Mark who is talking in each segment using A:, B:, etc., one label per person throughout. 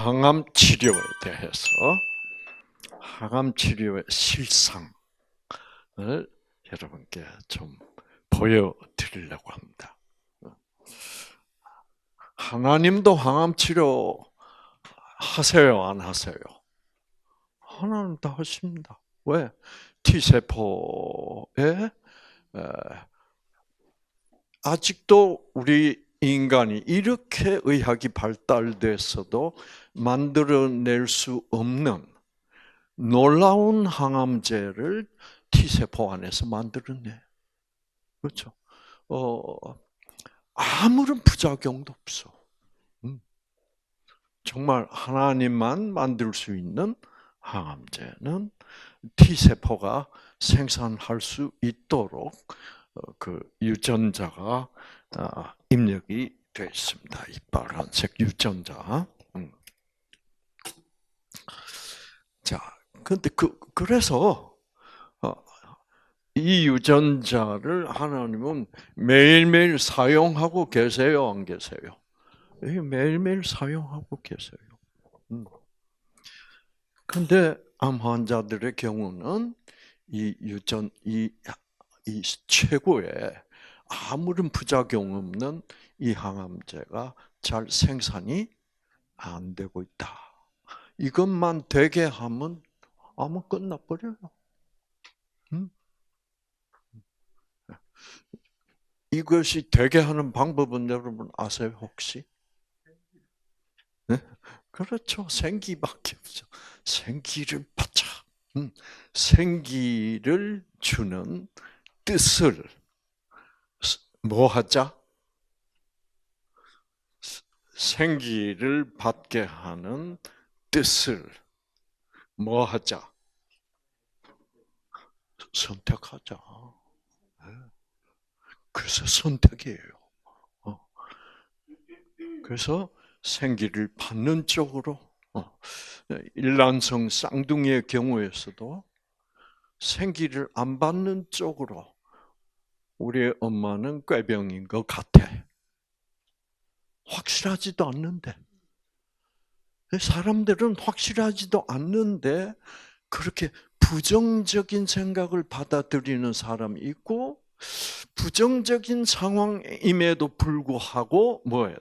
A: 항암 치료에 대해서 항암 치료의 실상을 여러분께 좀 보여드리려고 합니다. 하나님도 항암 치료 하세요, 안 하세요? 하나님 다 하십니다. 왜? T세포에 아직도 우리 인간이 이렇게 의학이 발달돼서도 만들어낼 수 없는 놀라운 항암제를 T세포 안에서 만들어내. 그렇죠? 아무런 부작용도 없어. 정말 하나님만 만들 수 있는 항암제는 T세포가 생산할 수 있도록 그 유전자가 입력이 되어 있습니다. 이 빨간색 유전자. 자, 근데 그래서 이 유전자를 하나님은 매일매일 사용하고 계세요, 안 계세요? 매일매일 사용하고 계세요. 근데 암 환자들의 경우는 이 최고의 아무런 부작용 없는 이 항암제가 잘 생산이 안 되고 있다. 이것만 되게 하면 암은 끝나버려요. 이것이 되게 하는 방법은 여러분 아세요, 혹시? 네? 그렇죠. 생기밖에 없죠. 생기를 받자. 생기를 주는 뜻을 뭐 하자? 생기를 받게 하는 뜻을 뭐 하자? 선택하자. 그래서 선택이에요. 그래서 생기를 받는 쪽으로 일란성 쌍둥이의 경우에서도 생기를 안 받는 쪽으로 우리 엄마는 꾀병인 것 같아. 확실하지도 않는데. 사람들은 확실하지도 않는데 그렇게 부정적인 생각을 받아들이는 사람이 있고 부정적인 상황임에도 불구하고 뭐예요?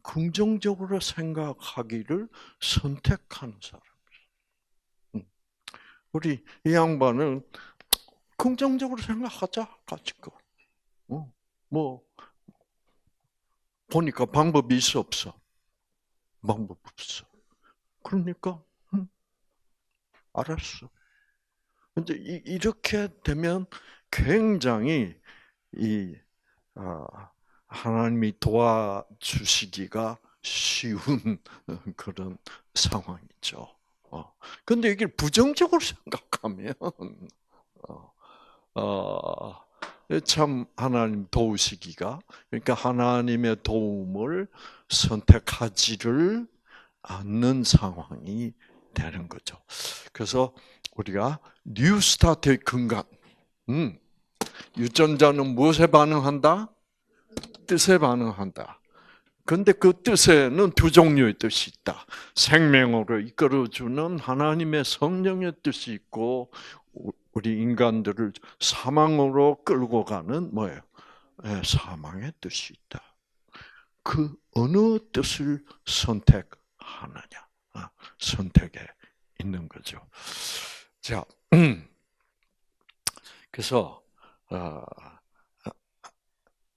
A: 긍정적으로 생각하기를 선택하는 사람. 우리 이 양반은 긍정적으로 생각하자, 가지고. 뭐 보니까 방법이 있어 없어? 방법 없어. 그러니까 알았어. 근데 이렇게 되면 굉장히 이 하나님이 도와주시기가 쉬운 그런 상황이죠. 근데 이게 부정적으로 생각하면 참 하나님 도우시기가, 그러니까 하나님의 도움을 선택하지를 않는 상황이 되는 거죠. 그래서 우리가 뉴 스타트의 근간, 유전자는 무엇에 반응한다? 뜻에 반응한다. 근데 그 뜻에는 두 종류의 뜻이 있다. 생명으로 이끌어주는 하나님의 성령의 뜻이 있고, 우리 인간들을 사망으로 끌고 가는 뭐예요? 사망의 뜻이 있다. 그 어느 뜻을 선택하느냐, 선택에 있는 거죠. 자, 그래서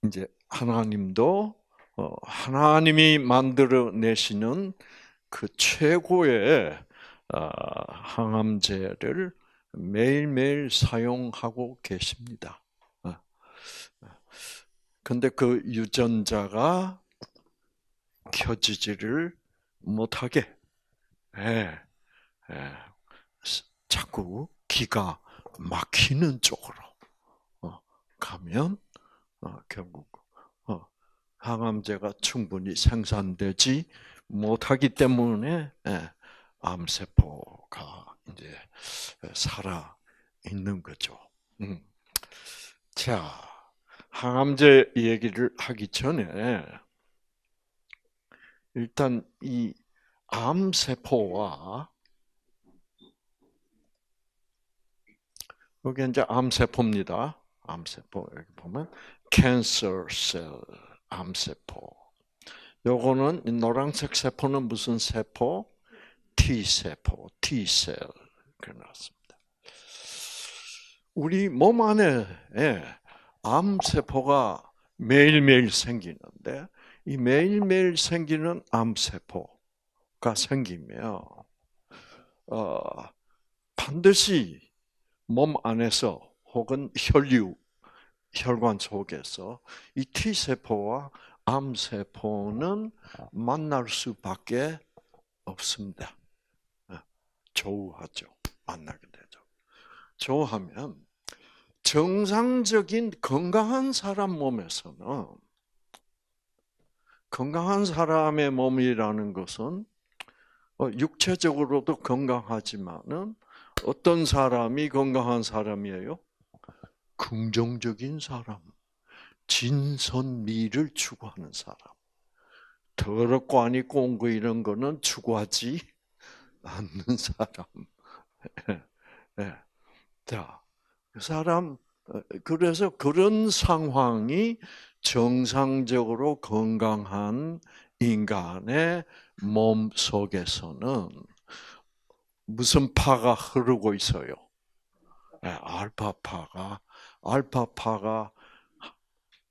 A: 이제 하나님도 하나님이 만들어내시는 그 최고의 항암제를 매일매일 사용하고 계십니다. 근데 그 유전자가 켜지지를 못하게 자꾸 기가 막히는 쪽으로 가면 결국 항암제가 충분히 생산되지 못하기 때문에 암세포가 이제 살아 있는 거죠. 자, 항암제 얘기를 하기 전에 일단 이 암세포와 여기 이제 암세포입니다. 암세포 여기 보면 cancer cell 암세포. 요거는 이 노란색 세포는 무슨 세포? T세포, T셀. 그래 놨습니다. 우리 몸 안에 암세포가 매일매일 생기는데 이 매일매일 생기는 암세포가 생기면 반드시 몸 안에서 혹은 혈관 속에서 이 T세포와 암세포는 만날 수밖에 없습니다. 조우하죠. 만나게 되죠. 조우하면 정상적인 건강한 사람 몸에서는 건강한 사람의 몸이라는 것은 육체적으로도 건강하지만은 어떤 사람이 건강한 사람이에요? 긍정적인 사람, 진선미를 추구하는 사람. 더럽고 안 입고 온 거 이런 거는 추구하지 않는 사람. 자, 그 사람 그래서 그런 상황이 정상적으로 건강한 인간의 몸 속에서는 무슨 파가 흐르고 있어요? 알파파가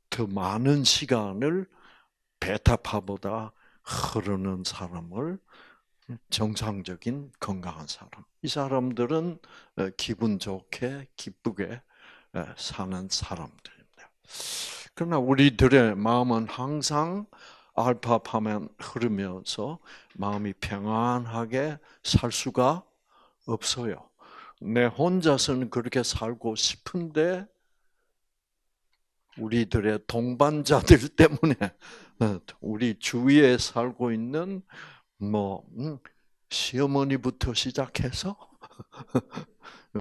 A: 더 많은 시간을 베타파보다 흐르는 사람을 정상적인 건강한 사람. 이 사람들은 기분 좋게 기쁘게 사는 사람들입니다. 그러나 우리들의 마음은 항상 알파파만 흐르면서 마음이 평안하게 살 수가 없어요. 내 혼자서는 그렇게 살고 싶은데 우리들의 동반자들 때문에 우리 주위에 살고 있는 시어머니부터 시작해서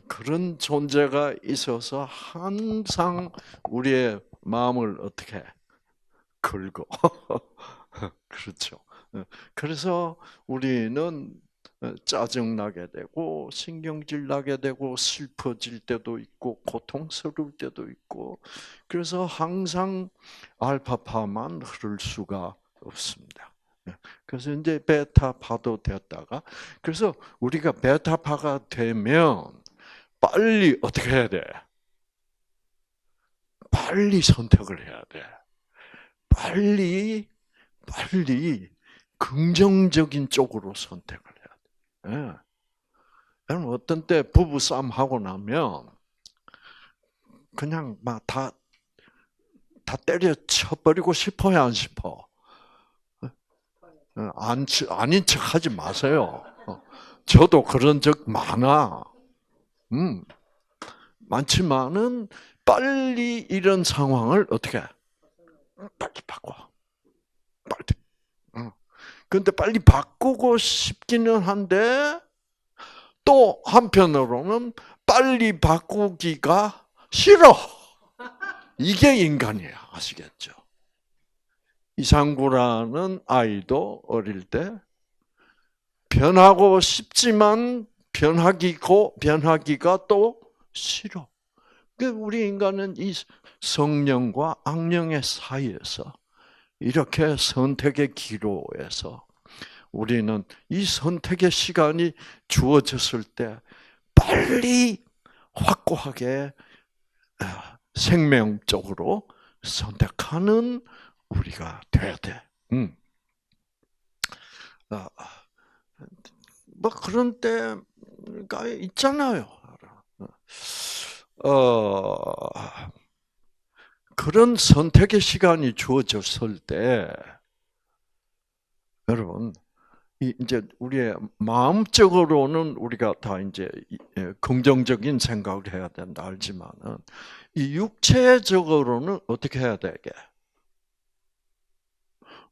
A: 그런 존재가 있어서 항상 우리의 마음을 어떻게 긁어. 그렇죠. 그래서 우리는 짜증나게 되고 신경질 나게 되고 슬퍼질 때도 있고 고통스러울 때도 있고 그래서 항상 알파파만 흐를 수가 없습니다. 그래서 이제 베타파도 되었다가 그래서 우리가 베타파가 되면 빨리 어떻게 해야 돼? 빨리 선택을 해야 돼. 빨리 긍정적인 쪽으로 선택을 해야 돼. 여러분 어떤 때 부부 싸움 하고 나면 그냥 막 다 때려 쳐버리고 싶어야 안 싶어. 아닌 척 하지 마세요. 저도 그런 적 많아. 많지만은 빨리 이런 상황을 어떻게 빨리 바꿔. 빨리. 근데 빨리 바꾸고 싶기는 한데 또 한편으로는 빨리 바꾸기가 싫어. 이게 인간이야. 아시겠죠? 이상구라는 아이도 어릴 때 변하고 싶지만 변하기가 또 싫어. 우리 인간은 이 성령과 악령의 사이에서 이렇게 선택의 기로에서 우리는 이 선택의 시간이 주어졌을 때 빨리 확고하게 생명적으로 선택하는 우리가 돼야 돼. 뭐 그런 때가 있잖아요. 그런 선택의 시간이 주어졌을 때, 여러분, 이제 우리의 마음적으로는 우리가 다 이제 긍정적인 생각을 해야 된다 알지만은 이 육체적으로는 어떻게 해야 되게?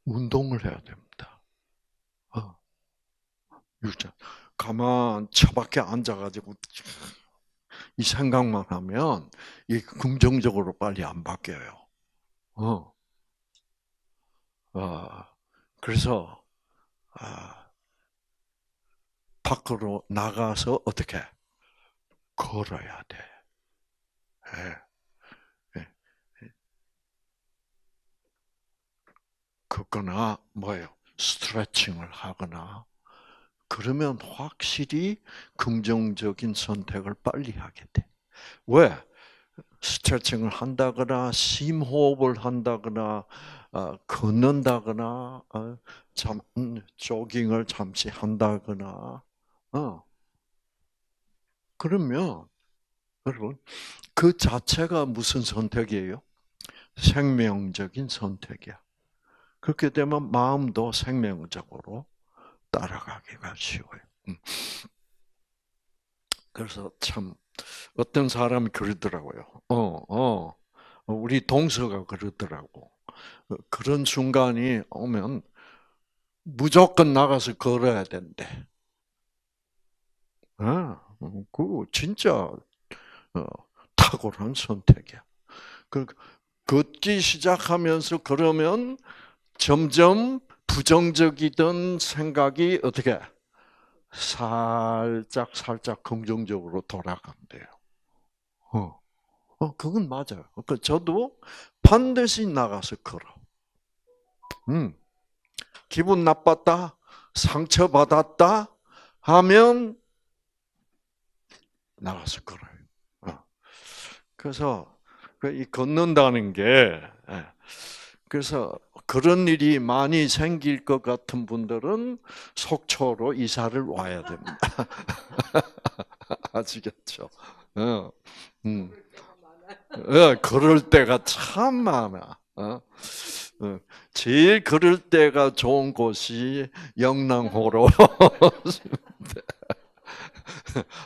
A: 운동을 해야 됩니다. 육체. 가만 처박혀 앉아가지고 이 생각만 하면 이 긍정적으로 빨리 안 바뀌어요. 그래서 밖으로 나가서 어떻게 걸어야 돼. 예, 예. 걷거나 뭐예요? 스트레칭을 하거나 그러면 확실히 긍정적인 선택을 빨리 하게 돼. 왜? 스트레칭을 한다거나 심호흡을 한다거나 걷는다거나 조깅을 잠시 한다거나 그러면 여러분 그 자체가 무슨 선택이에요? 생명적인 선택이야. 그렇게 되면 마음도 생명적으로 따라가기가 쉬워요. 그래서 참 어떤 사람이 그러더라고요. 우리 동서가 그러더라고. 그런 순간이 오면 무조건 나가서 걸어야 된대. 그 진짜 탁월한 선택이야. 그 걷기 시작하면서 그러면 점점 부정적이던 생각이 어떻게 살짝 긍정적으로 돌아간대요. 그건 맞아요. 저도 반드시 나가서 걸어. 기분 나빴다, 상처받았다 하면 나가서 걸어요. 그래서 이 걷는다는 게 그래서 그런 일이 많이 생길 것 같은 분들은 속초로 이사를 와야 됩니다. 아시겠죠? 그럴 때가 참 많아. 제일 그럴 때가 좋은 곳이 영랑호로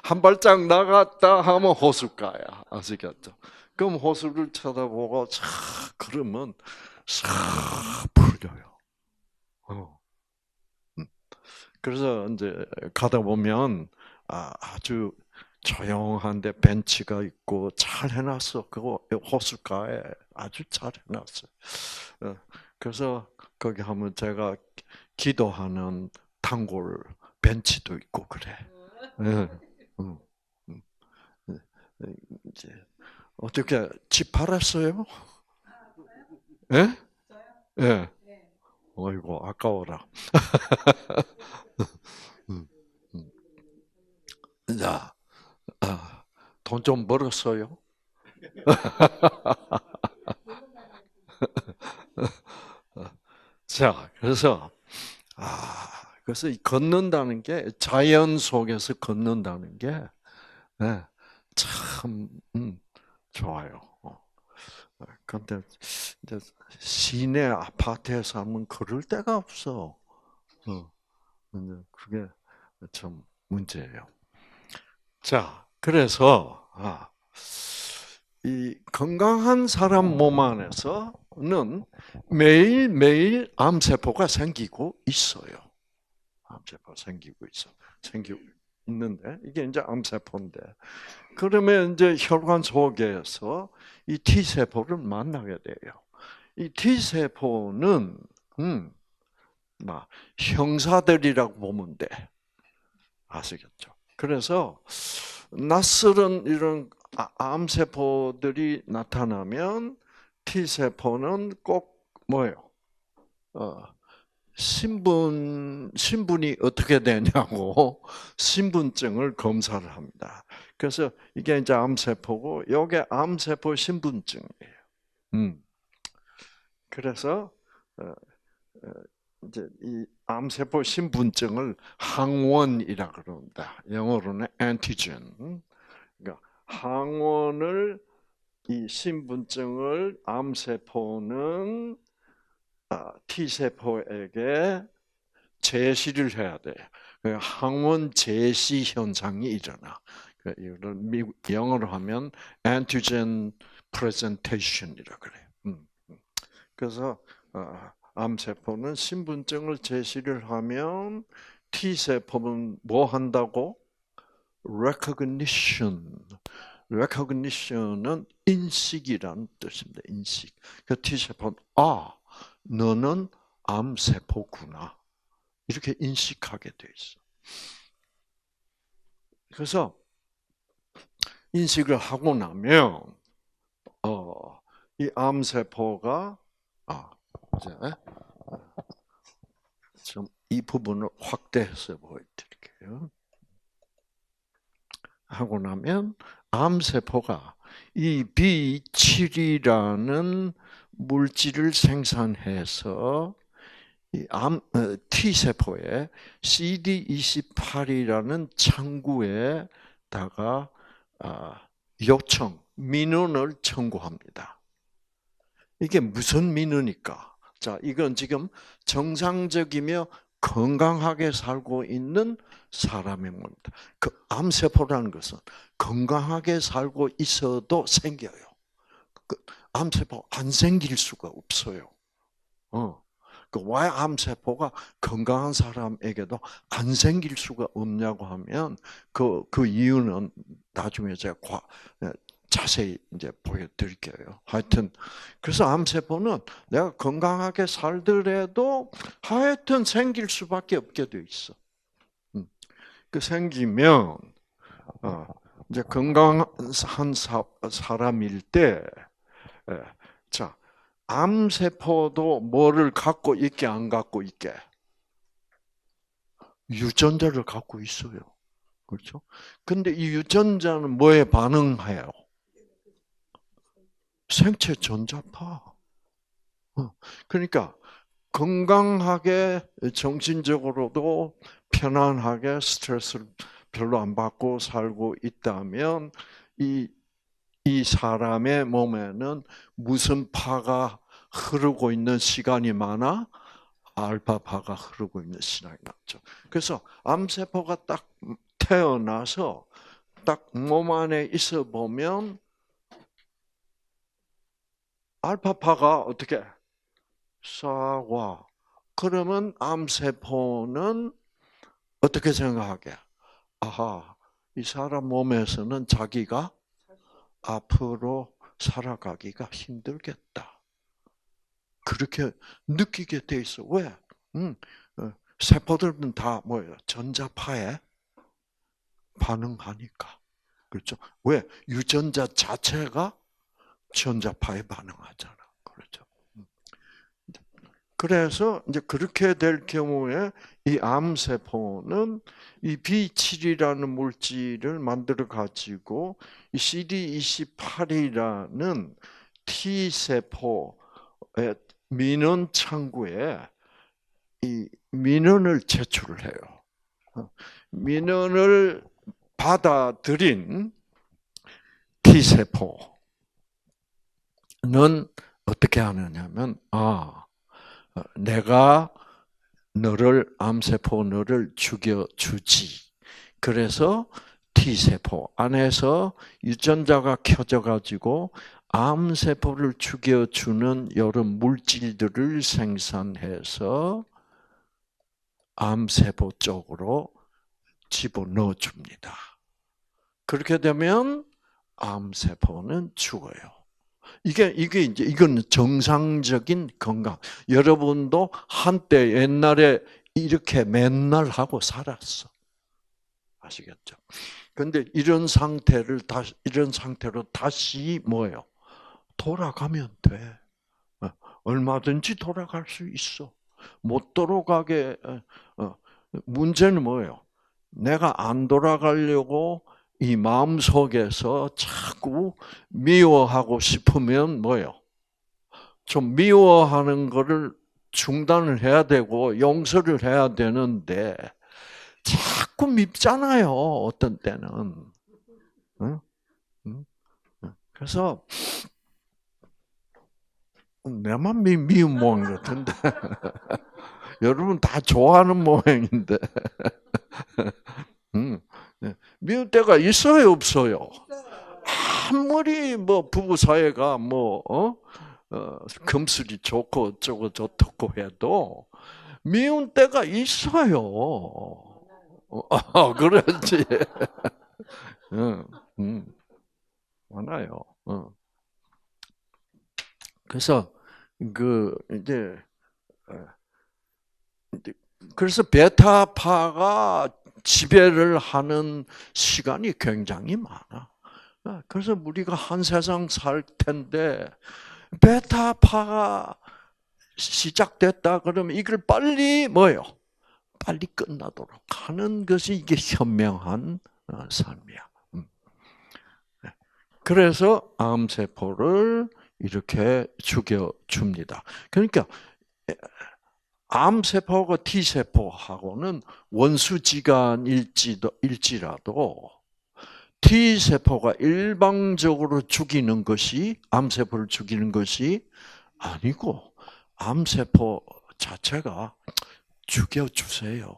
A: 한 발짝 나갔다 하면 호숫가야. 아시겠죠? 그럼 호수를 쳐다보고 그러면 싹 풀려요. 그래서 이제 가다 보면 아주 조용한데 벤치가 있고 잘 해놨어. 그거 호숫가에 아주 잘 해놨어요. 그래서 거기 하면 제가 기도하는 단골 벤치도 있고 그래. 예. 음, 음. 이제 어떻게 집 팔았어요? 예? 예. 어이고 아까워라. 음, 음. 자, 돈 좀 벌었어요? 자, 그래서 이 걷는다는 게 자연 속에서 걷는다는 게 네, 참 좋아요. 그런데 이제 시내 아파트에 살면 걸을 데가 없어. 근데 그게 참 문제예요. 자, 그래서 이 건강한 사람 몸 안에서는 매일매일 암세포가 생기고 있어요. 암세포가 생기고 있어. 생기고 있는데, 이게 이제 암세포인데. 그러면 이제 혈관 속에서 이 T세포를 만나게 돼요. 이 T세포는, 막, 형사들이라고 보면 돼. 아시겠죠? 그래서, 낯설은 이런 암세포들이 나타나면 T세포는 꼭 뭐예요? 어, 신분이 어떻게 되냐고 신분증을 검사를 합니다. 그래서 이게 이제 암세포고, 이게 암세포 신분증이에요. 그래서 어, 어, 이제 이 암세포 신분증을 항원이라 그럽니다. 영어로는 antigen. 그러니까 항원을 이 신분증을 암세포는 T세포에게 제시를 해야 돼. 항원 제시 현상이 일어나. 이걸 영어로 하면 antigen presentation이라 그래요. 그래서 암세포는 신분증을 제시를 하면 T세포는 뭐 한다고? recognition. recognition은 인식이라는 뜻입니다. 인식. 그 T세포는 너는 암세포구나. 이렇게 인식하게 돼 있어. 그래서 인식을 하고 나면 이 암세포가 이제 좀 이 부분을 확대해서 보여드릴게요. 하고 나면 암세포가 이 B7이라는 물질을 생산해서 이 T세포에 CD28이라는 창구에다가 민원을 청구합니다. 이게 무슨 민원일까? 자, 이건 지금 정상적이며 건강하게 살고 있는 사람의 겁니다. 그 암세포라는 것은 건강하게 살고 있어도 생겨요. 그 암세포 안 생길 수가 없어요. 왜 암세포가 건강한 사람에게도 안 생길 수가 없냐고 하면 그 이유는 나중에 제가 자세히 이제 보여드릴게요. 하여튼 그래서 암세포는 내가 건강하게 살더라도 하여튼 생길 수밖에 없게 돼 있어. 그 생기면 이제 건강한 사람일 때, 자 암세포도 뭐를 갖고 있게 안 갖고 있게? 유전자를 갖고 있어요. 그렇죠? 근데 이 유전자는 뭐에 반응해요? 생체 전자파. 그러니까 건강하게 정신적으로도 편안하게 스트레스를 별로 안 받고 살고 있다면 이 사람의 몸에는 무슨 파가 흐르고 있는 시간이 많아? 알파파가 흐르고 있는 시간이 많죠. 그래서 암세포가 딱 태어나서 딱 몸 안에 있어 보면 알파파가 어떻게 싹 와. 그러면 암세포는 어떻게 생각하게? 아하, 이 사람 몸에서는 자기가 앞으로 살아가기가 힘들겠다. 그렇게 느끼게 돼 있어. 왜? 세포들은 다 뭐예요? 전자파에 반응하니까. 그렇죠? 왜? 유전자 자체가 전자파에 반응하잖아. 그렇죠? 그래서 이제 그렇게 될 경우에 이 암세포는 이 B7이라는 물질을 만들어 가지고 이 CD28이라는 T세포의 민원 창구에 이 민원을 제출을 해요. 민원을 받아들인 T세포는 어떻게 하느냐면 내가 암세포 너를 죽여주지. 그래서 T세포 안에서 유전자가 켜져가지고 암세포를 죽여주는 여러 물질들을 생산해서 암세포 쪽으로 집어넣어 줍니다. 그렇게 되면 암세포는 죽어요. 이게 이제 이건 정상적인 건강. 여러분도 한때 옛날에 이렇게 맨날 하고 살았어. 아시겠죠? 근데 이런 상태로 다시 뭐예요? 돌아가면 돼. 얼마든지 돌아갈 수 있어. 못 돌아가게 문제는 뭐예요? 내가 안 돌아가려고 이 마음 속에서 자꾸 미워하고 싶으면 뭐예요? 좀 미워하는 거를 중단을 해야 되고 용서를 해야 되는데 자꾸 밉잖아요. 어떤 때는. 그래서 내만 미운 모양 같은데 여러분 다 좋아하는 모양인데 미울 때가 있어요, 없어요? 아무리 뭐 부부 사이가 금슬이 좋고 어쩌고 저쩌고 해도 미운 때가 있어요. 그렇지. 많아요. 그래서 이제 그래서 베타파가 지배를 하는 시간이 굉장히 많아. 그래서 우리가 한 세상 살 텐데 베타파가 시작됐다 그러면 이걸 빨리 뭐요? 빨리 끝나도록 하는 것이 이게 현명한 삶이야. 그래서 암세포를 이렇게 죽여줍니다. 그러니까 암세포하고 T세포하고는 원수지간일지라도 T세포가 일방적으로 죽이는 것이 암세포를 죽이는 것이 아니고 암세포 자체가 죽여주세요.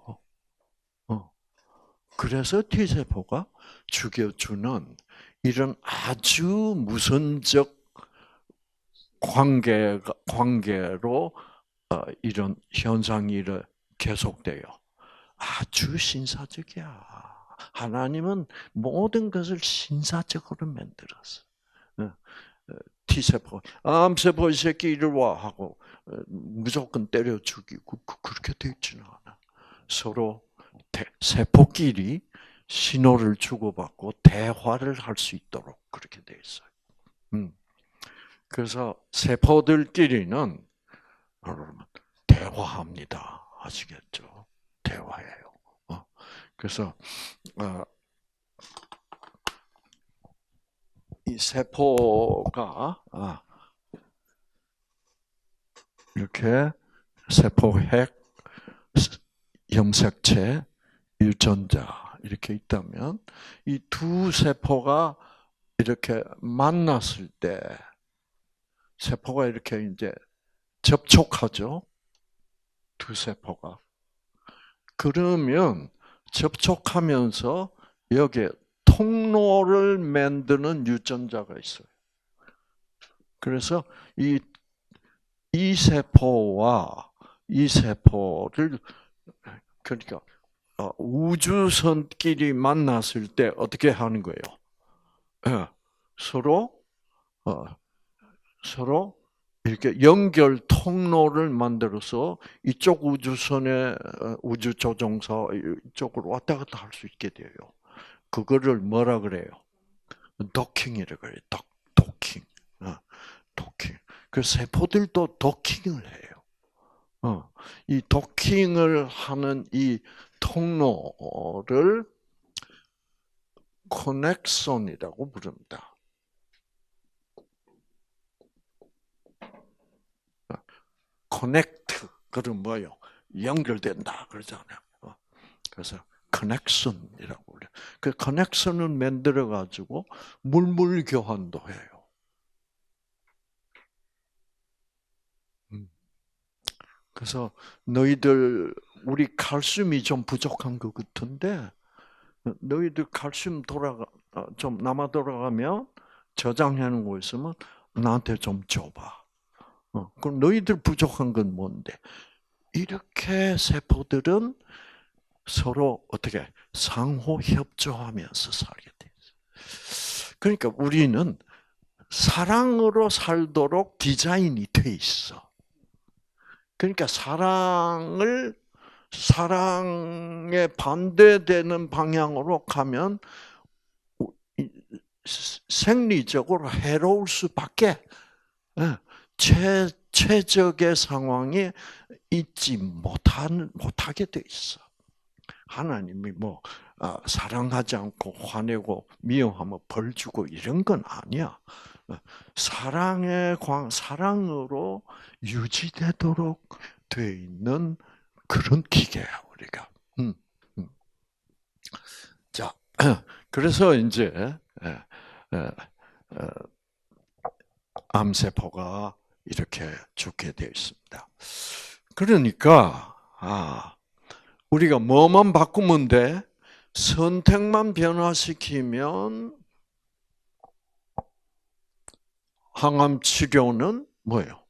A: 그래서 T세포가 죽여주는 이런 아주 무선적 관계로 이런 현상이 계속돼요. 아주 신사적이야. 하나님은 모든 것을 신사적으로 만들었어. T세포, 암세포 이 새끼 이리 와 하고 무조건 때려 죽이고 그렇게 되어 있지는 않아. 서로 세포끼리 신호를 주고받고 대화를 할 수 있도록 그렇게 되어 있어요. 그래서 세포들끼리는 대화합니다. 아시겠죠? 대화해요. 그래서 이 세포가 이렇게 세포핵, 염색체, 유전자 이렇게 있다면 이 두 세포가 이렇게 만났을 때 세포가 이렇게 이제 접촉하죠. 두 세포가. 그러면 접촉하면서 여기에 통로를 만드는 유전자가 있어요. 그래서 이 세포와 이 세포를 그러니까 우주선끼리 만났을 때 어떻게 하는 거예요? 서로 이렇게 연결 통로를 만들어서 이쪽 우주선의 우주 조종사 이쪽으로 왔다 갔다 할 수 있게 돼요. 그거를 뭐라 그래요? 도킹이라고 그래요. 도킹. 도킹. 그 세포들도 도킹을 해요. 이 도킹을 하는 이 통로를 커넥션이라고 부릅니다. 커넥트, 그럼 뭐요? 연결된다 그러잖아요. 그래서 커넥션이라고 그래요. 그 커넥션을 만들어 가지고 물물 교환도 해요. 그래서 너희들 우리 칼슘이 좀 부족한 것 같은데 너희들 칼슘 좀 남아 돌아가면 저장해 놓은 거 있으면 나한테 좀 줘봐. 그럼 너희들 부족한 건 뭔데? 이렇게 세포들은 서로 어떻게 상호 협조하면서 살게 돼 있어. 그러니까 우리는 사랑으로 살도록 디자인이 돼 있어. 그러니까 사랑에 반대되는 방향으로 가면 생리적으로 해로울 수밖에 최적의 상황이 있지 못하게 돼 있어. 하나님이 사랑하지 않고 화내고 미워하면 벌 주고 이런 건 아니야. 사랑으로 유지되도록 돼 있는 그런 기계야 우리가. 자, 그래서 이제 암세포가 이렇게 죽게 되어 있습니다. 그러니까 우리가 뭐만 바꾸면 돼? 선택만 변화시키면 항암 치료는 뭐예요?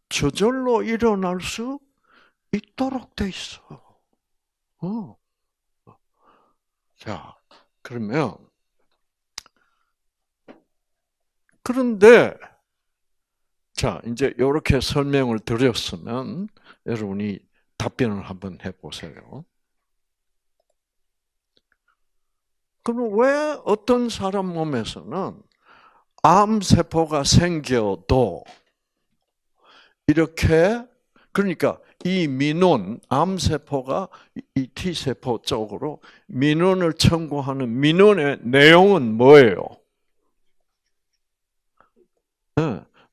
A: 저절로 일어날 수 있도록 돼 있어. 자, 그런데 자, 이제 이렇게 설명을 드렸으면 여러분이 답변을 한번 해보세요. 그럼 왜 어떤 사람 몸에서는 암세포가 생겨도 이렇게, 그러니까 이 민원, 암세포가 이 T세포 쪽으로 민원을 청구하는 민원의 내용은 뭐예요?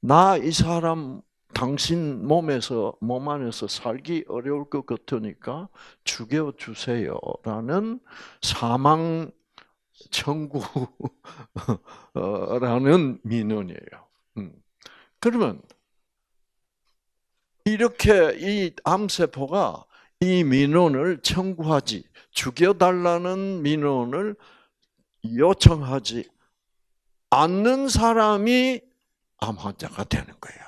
A: 나 이 사람 당신 몸 안에서 살기 어려울 것 같으니까 죽여주세요라는 사망 청구라는 민원이에요. 그러면 이렇게 이 암세포가 이 민원을 청구하지, 죽여달라는 민원을 요청하지 않는 사람이 암 환자가 되는 거예요.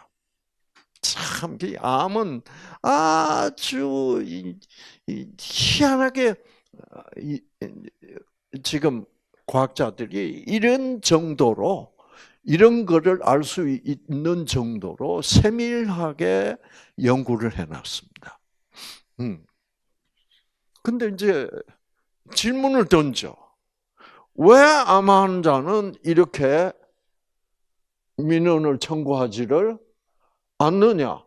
A: 참, 이 암은 아주 희한하게 지금 과학자들이 이런 정도로 이런 거를 알 수 있는 정도로 세밀하게 연구를 해놨습니다. 근데 이제 질문을 던져. 왜 암 환자는 이렇게 민원을 청구하지를 않느냐?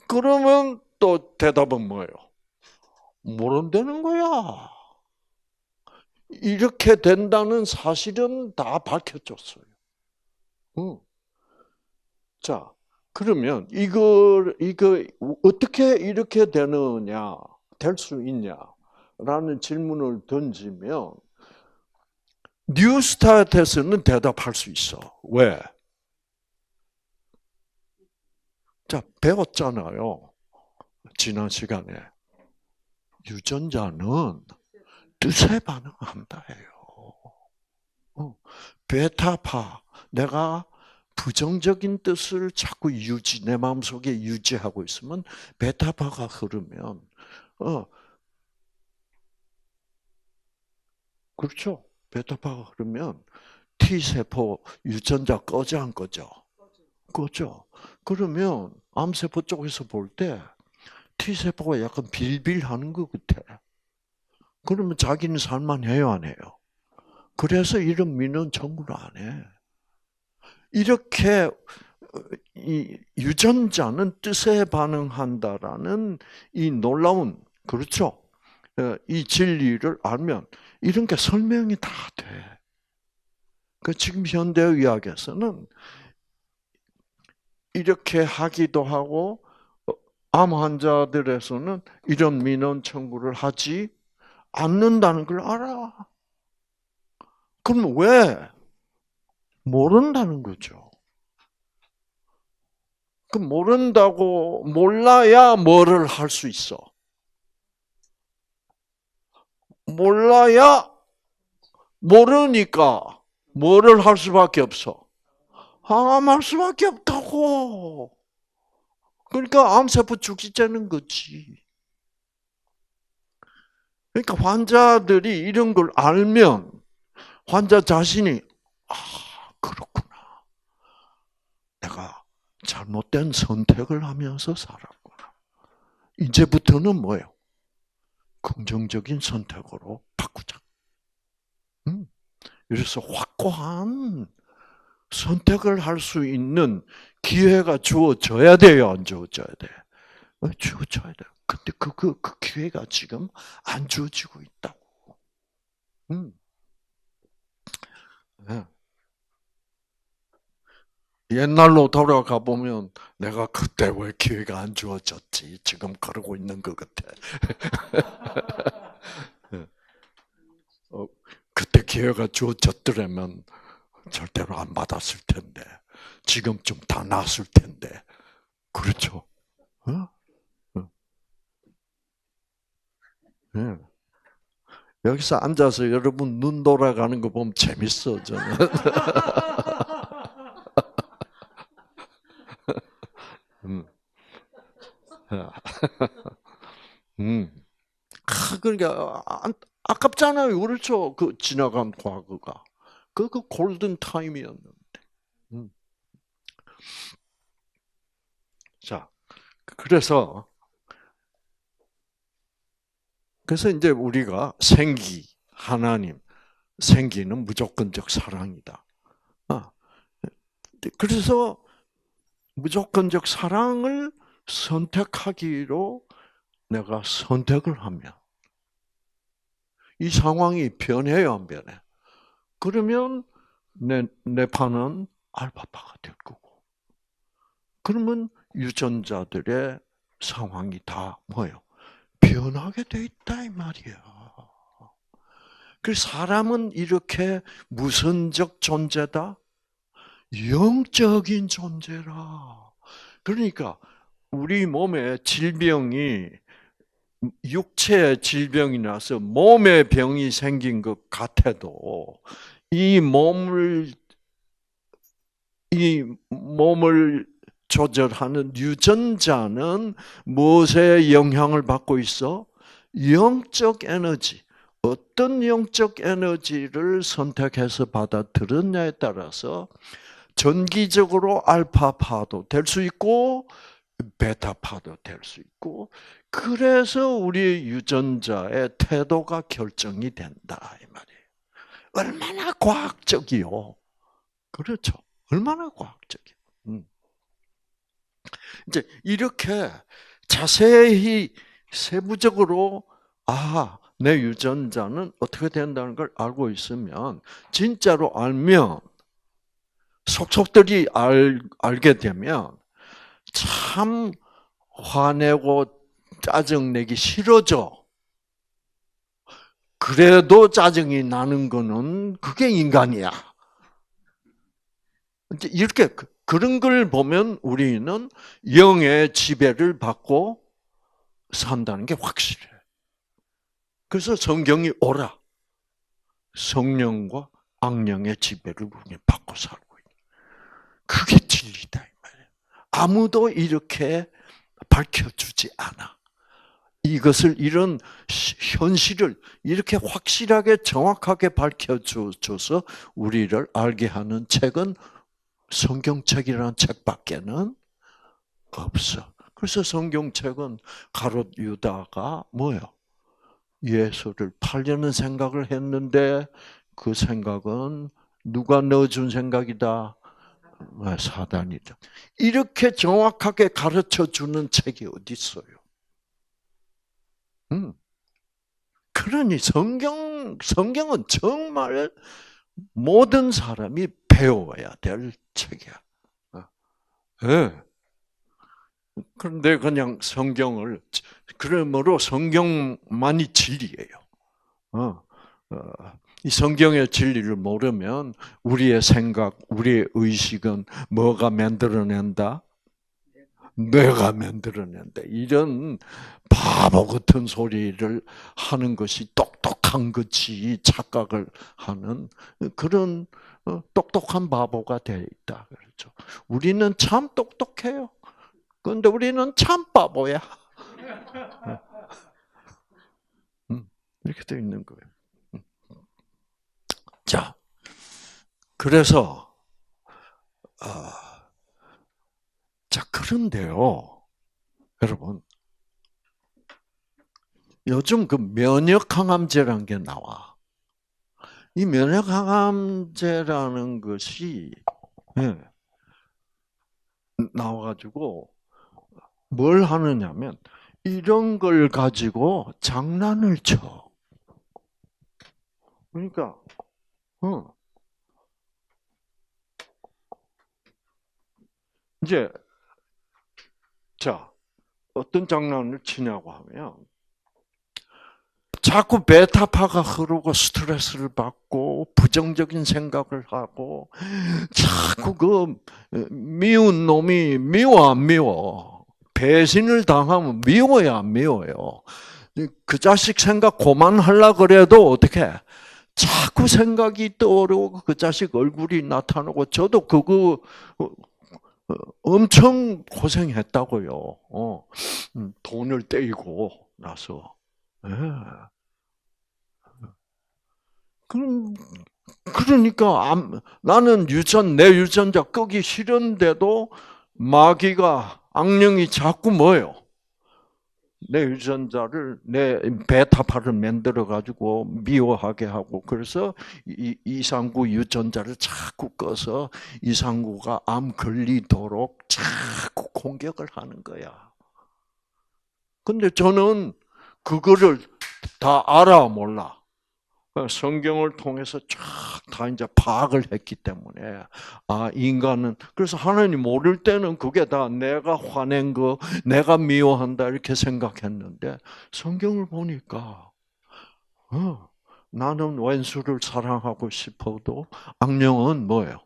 A: 그러면 또 대답은 뭐예요? 모른다는 거야. 이렇게 된다는 사실은 다 밝혀졌어요. 자, 그러면 이거 어떻게 이렇게 되느냐, 될 수 있냐라는 질문을 던지면 뉴스타트에서는 대답할 수 있어. 왜? 자, 배웠잖아요. 지난 시간에. 유전자는 뜻에 반응한다 해요. 베타파, 내가 부정적인 뜻을 자꾸 내 마음속에 유지하고 있으면 베타파가 흐르면 그렇죠. 베타파가 흐르면 T세포 유전자 꺼져 안 꺼져? 꺼져. 그러면 암세포 쪽에서 볼 때 T세포가 약간 빌빌하는 것 같아. 그러면 자기는 살만해요, 안 해요? 그래서 이런 민원 청구를 안 해. 이렇게 이 유전자는 뜻에 반응한다라는 이 놀라운, 그렇죠? 이 진리를 알면 이런 게 설명이 다 돼. 그 지금 현대의학에서는 이렇게 하기도 하고 암 환자들에서는 이런 민원 청구를 하지 않는다는 걸 알아. 그럼 왜? 모른다는 거죠. 그 모른다고, 몰라야 뭐를 할 수 있어? 몰라야 모르니까 뭐를 할 수밖에 없어? 암할 수밖에 없다고. 그러니까 암세포 죽이자는 거지. 그러니까 환자들이 이런 걸 알면 환자 자신이 그렇구나. 내가 잘못된 선택을 하면서 살았구나. 이제부터는 뭐예요? 긍정적인 선택으로 바꾸자. 그래서 확고한 선택을 할 수 있는 기회가 주어져야 돼요, 안 주어져야 돼? 주어져야 돼. 근데 그 기회가 지금 안 주어지고 있다고. 네. 옛날로 돌아가 보면 내가 그때 왜 기회가 안 주어졌지? 지금 그러고 있는 것 같아. 그때 기회가 주어졌더라면 절대로 안 받았을 텐데, 지금쯤 다 났을 텐데, 그렇죠? 어? 네. 여기서 앉아서 여러분 눈 돌아가는 거 보면 재밌어, 저는. 음. 음. 그러니까 아깝잖아요, 그렇죠? 그 지나간 과거가. 그 골든 타임이었는데. 음. 자, 그래서 이제 우리가 생기, 하나님, 생기는 무조건적 사랑이다. 그래서 무조건적 사랑을 선택하기로 내가 선택을 하면 이 상황이 변해요, 안 변해? 그러면 내 판은 알파파가 될 거고. 그러면 유전자들의 상황이 다 뭐예요? 변하게 돼 있다 이 말이야. 그 사람은 이렇게 무선적 존재다? 영적인 존재라. 그러니까 우리 몸에 질병이 육체의 질병이 나서 몸에 병이 생긴 것 같아도 이 몸을 조절하는 유전자는 무엇에 영향을 받고 있어? 영적 에너지. 어떤 영적 에너지를 선택해서 받아들였냐에 따라서 전기적으로 알파파도 될 수 있고 베타파도 될 수 있고, 그래서 우리 유전자의 태도가 결정이 된다 이 말이에요. 얼마나 과학적이요. 그렇죠. 얼마나 과학적이요. 이제 이렇게 자세히 세부적으로 내 유전자는 어떻게 된다는 걸 알고 있으면, 진짜로 알면, 속속들이 알게 되면 참 화내고 짜증내기 싫어져. 그래도 짜증이 나는 거는 그게 인간이야. 이렇게 그런 걸 보면 우리는 영의 지배를 받고 산다는 게 확실해. 그래서 성경이 오라. 성령과 악령의 지배를 우리는 받고 살고 있는. 그게 진리다 이 말이에요. 아무도 이렇게 밝혀주지 않아. 이것을, 이런 현실을 이렇게 확실하게 정확하게 밝혀줘서 우리를 알게 하는 책은 성경책이라는 책밖에는 없어. 그래서 성경책은 가롯 유다가 뭐예요? 예수를 팔려는 생각을 했는데 그 생각은 누가 넣어준 생각이다? 사단이다. 이렇게 정확하게 가르쳐주는 책이 어디 있어요? 그러니 성경은 정말 모든 사람이 배워야 될 책이야. 네. 그런데 그냥 성경을, 그러므로 성경만이 진리예요. 이 성경의 진리를 모르면 우리의 생각, 우리의 의식은 뭐가 만들어낸다? 뇌가 만들어낸다. 이런 바보 같은 소리를 하는 것이 똑똑한 것이 착각을 하는 그런 똑똑한 바보가 되어 있다. 그렇죠. 우리는 참 똑똑해요. 그런데 우리는 참 바보야. 이렇게 되어 있는 거예요. 자, 그래서 자, 그런데요, 여러분, 요즘 그 면역항암제라는 게 나와. 이 면역항암제라는 것이 나와가지고 뭘 하느냐면 이런 걸 가지고 장난을 쳐. 그러니까 이제 자, 어떤 장난을 치냐고 하면 자꾸 베타파가 흐르고 스트레스를 받고 부정적인 생각을 하고 자꾸 그 미운 놈이 미워 안 미워? 배신을 당하면 미워야 안 미워요? 그 자식 생각 그만하려고 그래도 어떻게 자꾸 생각이 떠오르고 그 자식 얼굴이 나타나고 저도 그거 엄청 고생했다고요. 돈을 떼이고 나서. 그러니까 나는 내 유전자 끄기 싫은데도 마귀가, 악령이 자꾸 뭐예요? 내 유전자를 내 베타파를 만들어 가지고 미워하게 하고 그래서 이상구 유전자를 자꾸 꺼서 이상구가 암 걸리도록 자꾸 공격을 하는 거야. 근데 저는 그거를 다 알아 몰라. 성경을 통해서 쫙 다 이제 파악을 했기 때문에 인간은 그래서 하나님 모를 때는 그게 다 내가 화낸 거, 내가 미워한다 이렇게 생각했는데 성경을 보니까 나는 원수를 사랑하고 싶어도 악령은 뭐예요?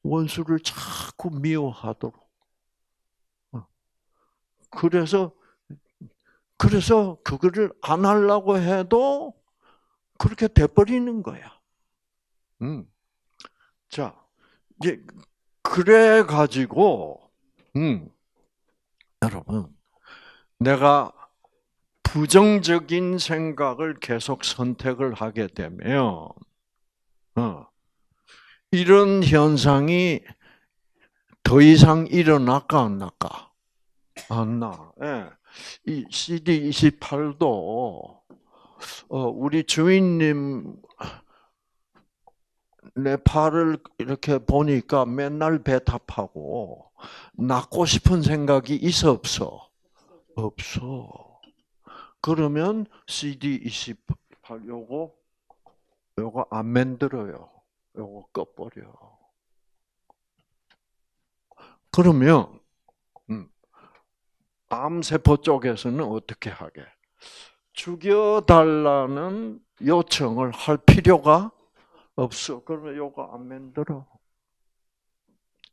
A: 원수를 자꾸 미워하도록. 그래서 그거를 안 하려고 해도 그렇게 돼버리는 거야. 자, 이제 그래 가지고 여러분 내가 부정적인 생각을 계속 선택을 하게 되면 이런 현상이 더 이상 일어날까 안 날까? 안 나. 예. 이 CD28도 우리 주인님 내 팔을 이렇게 보니까 맨날 배탑하고 낫고 싶은 생각이 있어 없어? 없어. 그러면 CD28 요거 안 만들어요. 요거 꺼버려. 그러면 암세포 쪽에서는 어떻게 하게? 죽여달라는 요청을 할 필요가 없어. 그러면 요거 안 만들어.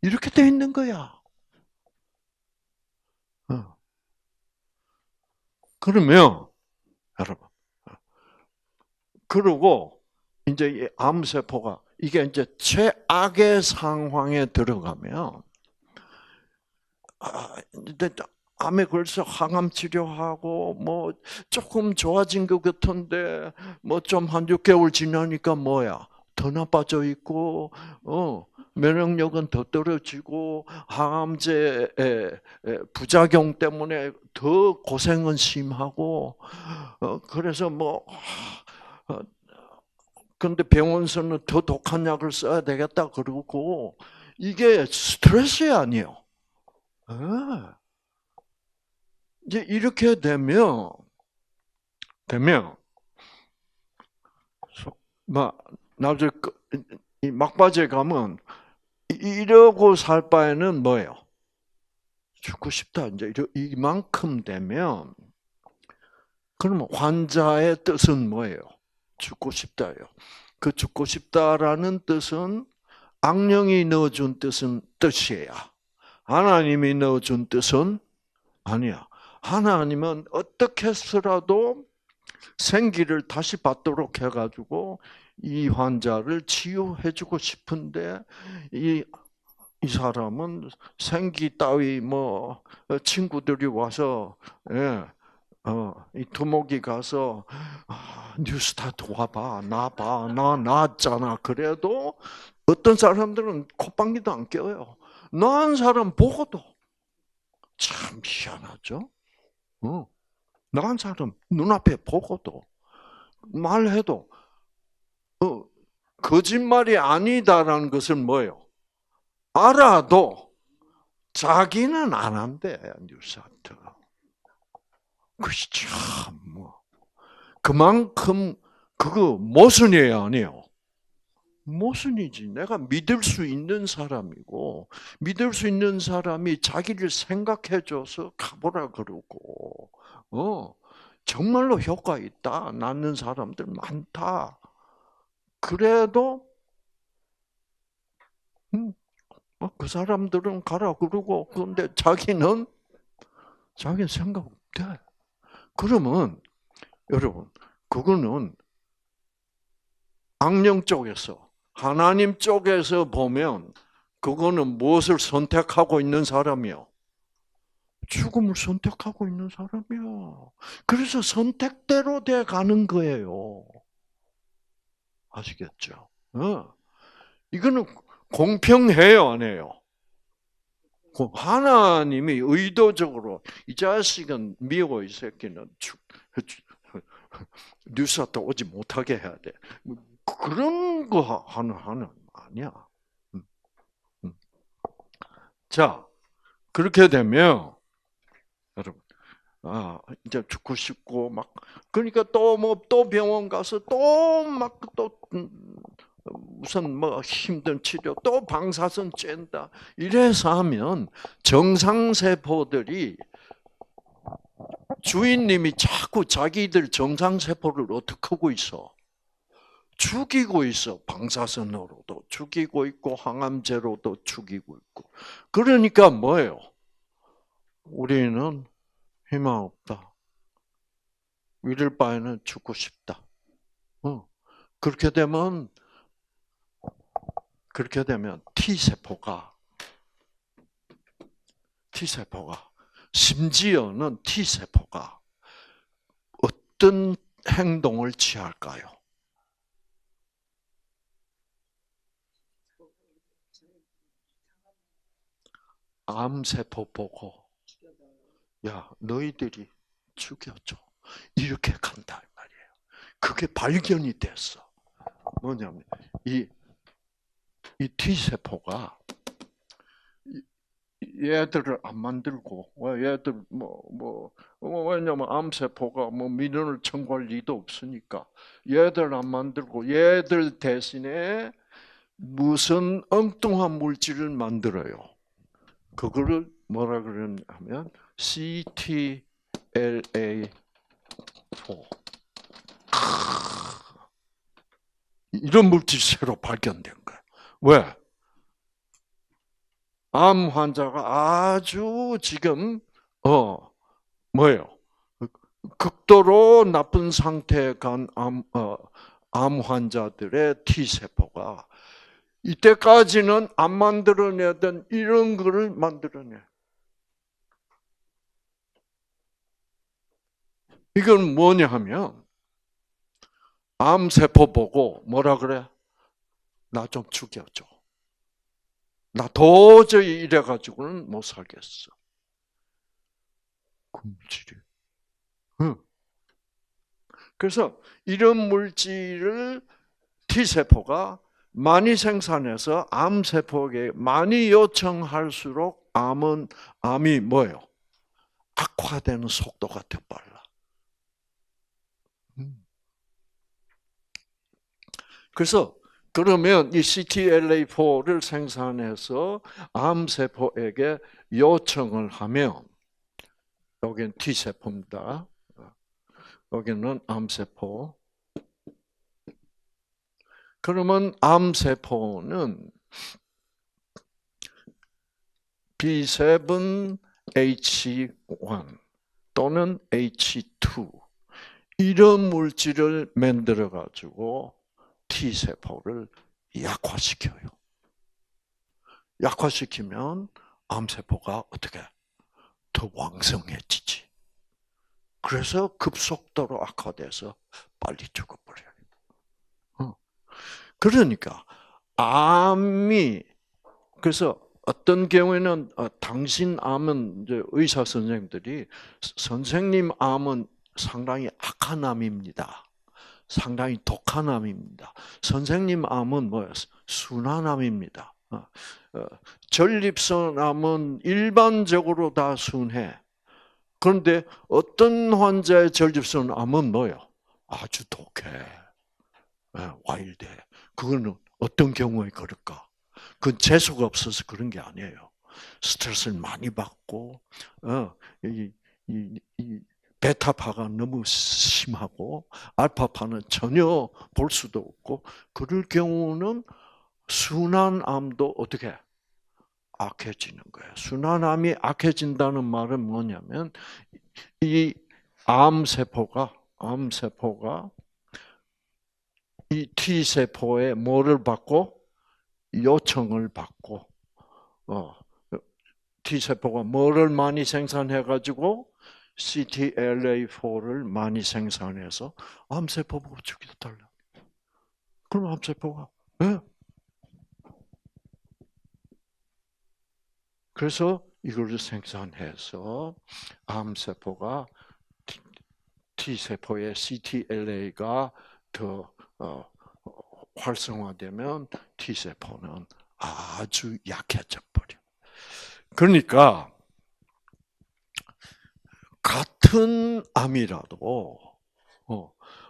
A: 이렇게 돼 있는 거야. 그러면 여러분, 그리고 이제 이 암세포가 이게 이제 최악의 상황에 들어가면 이제 암에 걸려서 항암 치료하고 뭐 조금 좋아진 것 같은데 뭐 좀 한 6개월 지나니까 뭐야? 더 나빠져 있고 면역력은 더 떨어지고 항암제의 부작용 때문에 더 고생은 심하고 그래서 뭐 근데 병원에서는 더 독한 약을 써야 되겠다 그러고 이게 스트레스 아니에요. 이제 이렇게 되면 막 나중에 이 막바지에 가면 이러고 살 바에는 뭐예요? 죽고 싶다. 이제 이만큼 되면 그러면 환자의 뜻은 뭐예요? 죽고 싶다예요. 그 죽고 싶다라는 뜻은 악령이 넣어준 뜻이에요. 하나님이 넣어준 뜻은 아니야. 하나님은 어떻게 해서라도 생기를 다시 받도록 해가지고 이 환자를 치유해주고 싶은데 이 사람은 생기 따위 뭐 친구들이 와서 이 두목이 가서 뉴스타트 와봐 나 나았잖아 그래도 어떤 사람들은 콧방귀도 안 껴요. 나은 사람 보고도 참 희한하죠. 나은 사람 눈앞에 보고도 말해도 거짓말이 아니다라는 것은 뭐예요? 알아도 자기는 안 한대 뉴스타트. 그것이 참 뭐. 그만큼 그거 모순이에요, 아니에요? 모순이지. 내가 믿을 수 있는 사람이고 믿을 수 있는 사람이 자기를 생각해줘서 가보라 그러고 정말로 효과 있다. 낫는 사람들 많다. 그래도 그 사람들은 가라 그러고 그런데 자기는 생각 없대. 그러면 여러분 그거는 악령 쪽에서 하나님 쪽에서 보면 그거는 무엇을 선택하고 있는 사람이요? 죽음을 선택하고 있는 사람이야. 그래서 선택대로 돼 가는 거예요. 아시겠죠? 이거는 공평해요, 안 해요? 그 하나님이 의도적으로 이 자식은 미워 이 새끼는 뉴스한테 오지 못하게 해야 돼. 그런 거 하는 아니야. 음, 음. 자, 그렇게 되면 여러분, 이제 죽고 싶고 막 그러니까 또 뭐 또 병원 가서 또 막 또 무슨 뭐 힘든 치료 또 방사선 쬐다 이래서 하면 정상세포들이 주인님이 자꾸 자기들 정상세포를 어떻게 하고 있어? 죽이고 있어. 방사선으로도 죽이고 있고 항암제로도 죽이고 있고. 그러니까 뭐예요? 우리는 희망 없다. 이럴 바에는 죽고 싶다. 그렇게 되면 T세포가 심지어는 T세포가 어떤 행동을 취할까요? 암세포 보고 야 너희들이 죽여줘 이렇게 간다 말이에요. 그게 발견이 됐어. 뭐냐면 이 T세포가 얘들을 안 만들고 얘들 왜냐면 암세포가 뭐 민원을 청구할 리도 없으니까 얘들 안 만들고 얘들 대신에 무슨 엉뚱한 물질을 만들어요. 그거를 뭐라 그러냐면 CTLA4 이런 물질이 새로 발견된 거야. 왜? 암 환자가 아주 지금 뭐예요? 극도로 나쁜 상태에 간 암 환자들의 T 세포가 이때까지는 안 만들어내던 이런 거를 만들어내. 이건 뭐냐 하면 암 세포 보고 뭐라 그래? 나 좀 죽여줘. 나 도저히 이래가지고는 못 살겠어. 그 물질이. 응. 그래서 이런 물질을 T세포가 많이 생산해서 암세포에게 많이 요청할수록 암이 뭐예요? 악화되는 속도가 더 빨라. 그래서 그러면 이 CTLA4를 생산해서 암세포에게 요청을 하면 여기는 T세포입니다. 여기는 암세포. 그러면 암세포는 B7H1 또는 H2 이런 물질을 만들어 가지고 T세포를 약화시켜요. 약화시키면 암세포가 어떻게 더 왕성해지지. 그래서 급속도로 악화돼서 빨리 죽어버려요. 그러니까 암이 그래서 어떤 경우에는 당신 암은 이제 의사 선생님들이 선생님 암은 상당히 악한 암입니다. 상당히 독한 암입니다. 선생님 암은 뭐예요? 순한 암입니다. 전립선 암은 일반적으로 다 순해. 그런데 어떤 환자의 전립선 암은 뭐예요? 아주 독해. 와일드해. 그거는 어떤 경우에 그럴까? 그건 재수가 없어서 그런 게 아니에요. 스트레스를 많이 받고, 이 베타파가 너무 심하고, 알파파는 전혀 볼 수도 없고, 그럴 경우는 순환암도 어떻게 악해지는 거예요. 순환암이 악해진다는 말은 뭐냐면, 이 암세포가 이 T세포에 뭐를 받고, 요청을 받고, T세포가 뭐를 많이 생산해가지고 CTLA4를 많이 생산해서 암세포 보고 죽여달라. 그럼 암세포가 그래서 이걸 생산해서 암세포가 T세포의 CTLA가 더 활성화되면 T세포는 아주 약해져 버려. 그러니까 같은 암이라도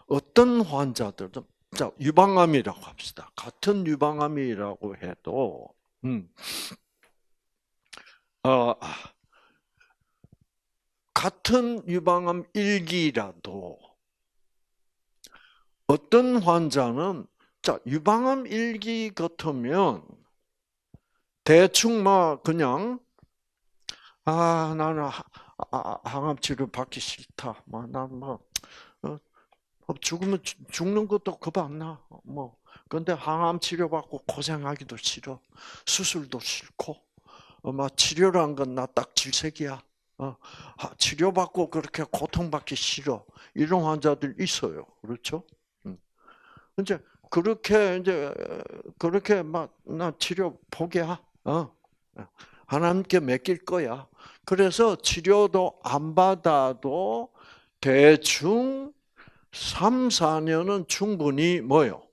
A: 어떤 환자들은, 자, 유방암이라고 합시다. 같은 유방암이라고 해도 어, 같은 유방암 1기라도 어떤 환자는, 자, 유방암 1기 같으면 대충 막 그냥 나는 항암 치료 받기 싫다. 난뭐 죽으면 죽는 것도 겁 안 나. 뭐 근데 항암 치료 받고 고생하기도 싫어. 수술도 싫고. 막 치료란 건 나 딱 질색이야. 치료받고 그렇게 고통받기 싫어. 이런 환자들 있어요. 그렇죠? 이제 그렇게 막 나 치료 포기야. 하나님께 맡길 거야. 그래서 치료도 안 받아도 대충 3, 4년은 충분히 뭐요?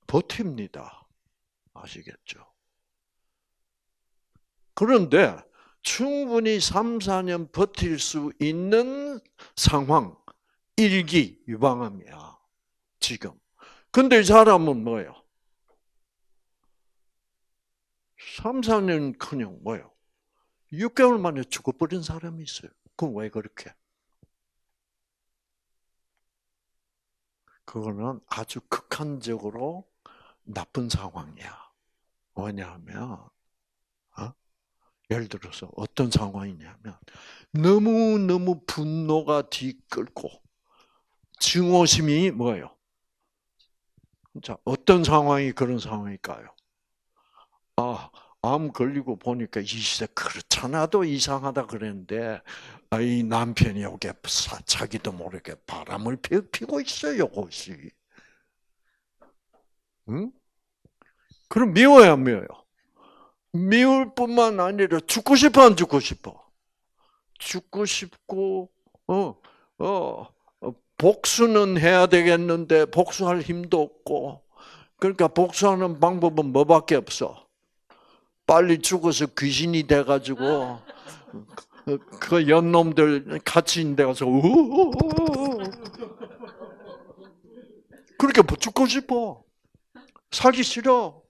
A: 버팁니다. 아시겠죠? 그런데 충분히 3, 4년 버틸 수 있는 상황, 일기 유방암이야. 지금. 근데 이 사람은 뭐예요? 3, 4년 그냥 뭐예요? 6개월 만에 죽어버린 사람이 있어요. 그럼 왜 그렇게? 그거는 아주 극한적으로 나쁜 상황이야. 왜냐하면 예를 들어서 어떤 상황이냐면 너무너무 분노가 뒤끓고 증오심이 뭐예요? 자, 어떤 상황이 그런 상황일까요? 암 걸리고 보니까 이 시대 그렇잖아도 이상하다 그랬는데 이 남편이 여기 자기도 모르게 바람을 피고 있어요, 혹시. 응? 그럼 미워요, 안 미워요? 미울 뿐만 아니라 죽고 싶어, 안 죽고 싶어? 죽고 싶고, 복수는 해야 되겠는데 복수할 힘도 없고, 그러니까 복수하는 방법은 뭐밖에 없어? 빨리 죽어서 귀신이 돼가지고 그 연놈들 같이 있는 데 가서 그렇게 죽고 싶어. 살기 싫어.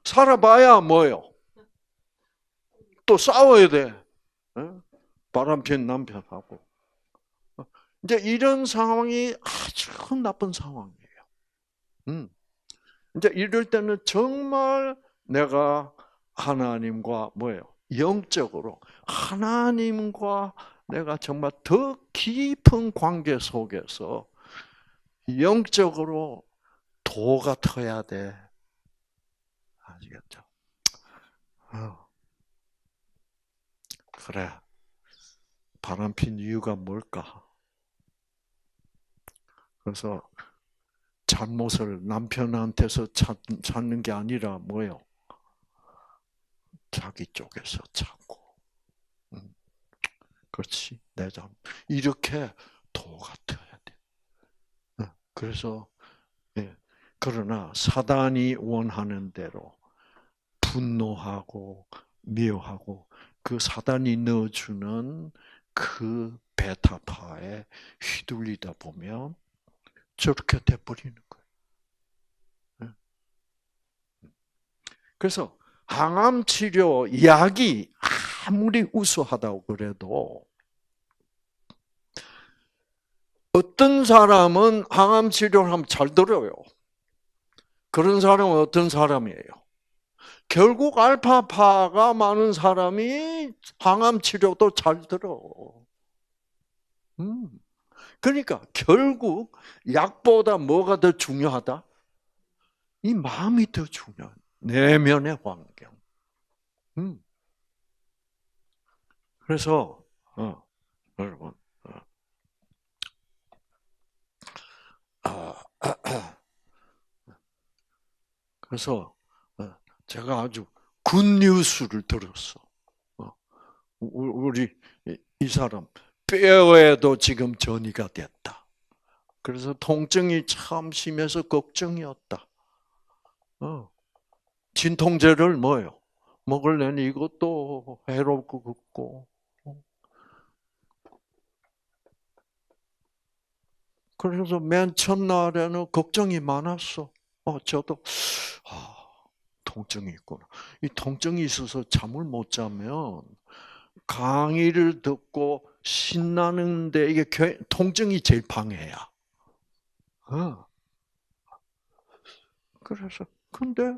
A: 살아봐야 뭐예요? 또 싸워야 돼. 바람핀 남편하고. 이제 이런 상황이 아주 나쁜 상황이에요. 이제 이럴 때는 정말 내가 하나님과 뭐예요? 영적으로 하나님과 내가 정말 더 깊은 관계 속에서 영적으로 도가 터야 돼. 아시겠죠? 그래. 바람핀 이유가 뭘까? 그래서 잘못을 남편한테서 찾는 게 아니라 뭐예요? 자기 쪽에서 찾고. 그렇지. 내 잘못. 이렇게 도가 터야 돼. 그래서 예. 그러나 사단이 원하는 대로 분노하고 미워하고 그 사단이 넣어주는 그 베타파에 휘둘리다 보면 저렇게 돼버리는 거예요. 그래서 항암 치료 약이 아무리 우수하다고 그래도 어떤 사람은 항암 치료를 하면 잘 들어요. 그런 사람은 어떤 사람이에요? 결국 알파파가 많은 사람이 항암 치료도 잘 들어. 그러니까 결국 약보다 뭐가 더 중요하다? 이 마음이 더 중요한 내면의 환경. 그래서 여러분, 그래서 제가 아주 굿뉴스를 들었어. 우리 이 사람 뼈에도 지금 전이가 됐다. 그래서 통증이 참 심해서 걱정이었다. 진통제를 뭐요? 먹으려니 이것도 해롭고 긋고. 그래서 맨 첫날에는 걱정이 많았어. 저도 통증이 있구나. 이 통증이 있어서 잠을 못 자면 강의를 듣고 신나는데 이게 통증이 제일 방해야. 그래서 근데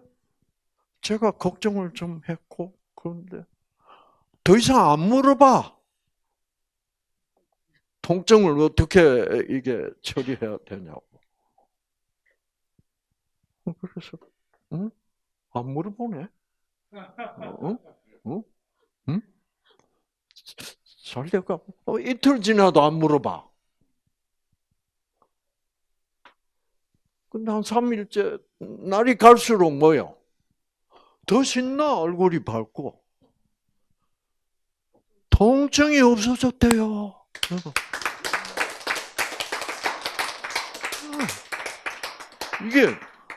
A: 제가 걱정을 좀 했고 그런데 더 이상 안 물어봐. 통증을 어떻게 이게 처리해야 되냐고. 그래서 응? 안 물어보네. 응? 응? 응? 잘 될까? 이틀 지나도 안 물어봐. 근데 한 3일째 날이 갈수록 뭐요? 더 신나 얼굴이 밝고 통증이 없어졌대요. 이게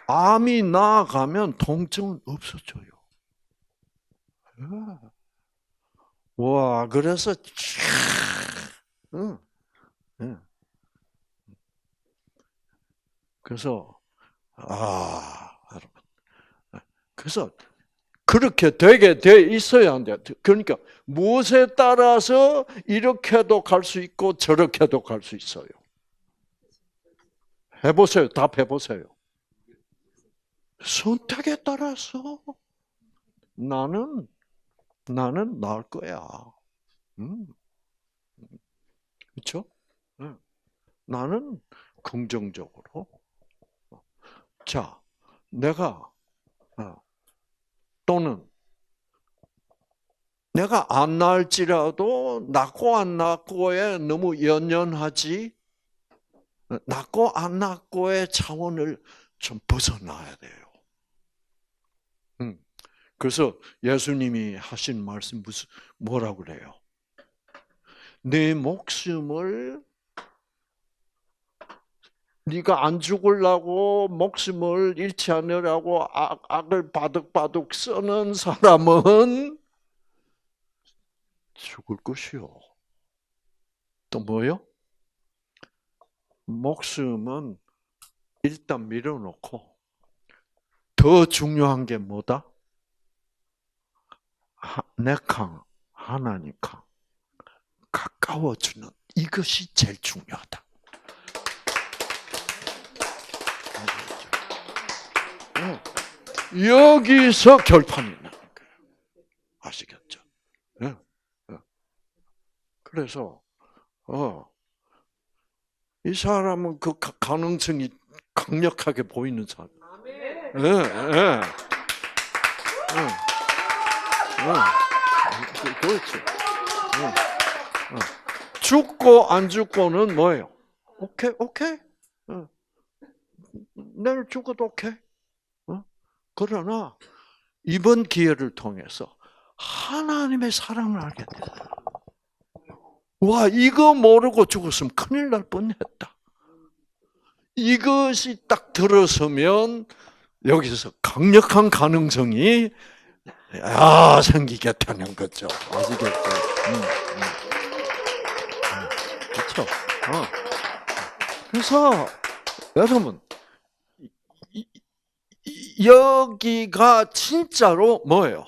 A: 암이 나아가면 통증은 없어져요. 와, 그래서 그래서 여러분, 그래서 그렇게 되게 돼 있어야 한다. 그러니까 무엇에 따라서 이렇게도 갈 수 있고 저렇게도 갈 수 있어요. 해보세요. 답해보세요. 선택에 따라서 나는 나을 거야. 그렇죠? 나는 긍정적으로. 자, 내가 또는 내가 안 나을지라도 낫고 안 낫고에 너무 연연하지, 낫고 안 낫고의 차원을 좀 벗어나야 돼요. 그래서 예수님이 하신 말씀 뭐라고 그래요? 내 목숨을 네가 안 죽으려고 목숨을 잃지 않으려고 악을 바득바득 쓰는 사람은 죽을 것이요. 또 뭐요? 목숨은 일단 밀어놓고 더 중요한 게 뭐다? 내 강, 하나님 강 가까워주는 이것이 제일 중요하다. 여기서 결판이 나는 거예요. 아시겠죠? 그래서 이 사람은 그 가능성이 강력하게 보이는 사람. 그렇지. 죽고 안 죽고는 뭐예요? 오케이. 내일 죽어도 오케이. 그러나 이번 기회를 통해서 하나님의 사랑을 알게 됐다. 와, 이거 모르고 죽었으면 큰일 날 뻔했다. 이것이 딱 들어서면 여기서 강력한 가능성이 생기게 되는 거죠. 아시겠죠? 그렇죠. 그래서 여러분 여기가 진짜로 뭐예요?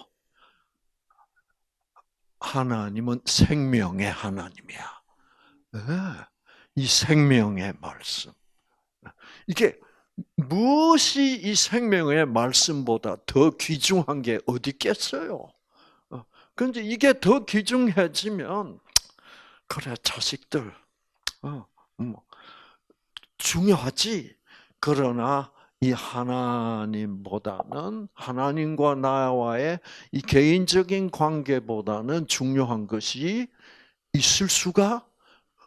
A: 하나님은 생명의 하나님이야. 이 생명의 말씀. 이게 무엇이 이 생명의 말씀보다 더 귀중한 게 어디 있겠어요? 그런데 이게 더 귀중해지면 그래 자식들 중요하지. 그러나 이 하나님보다는 하나님과 나와의 이 개인적인 관계보다는 중요한 것이 있을 수가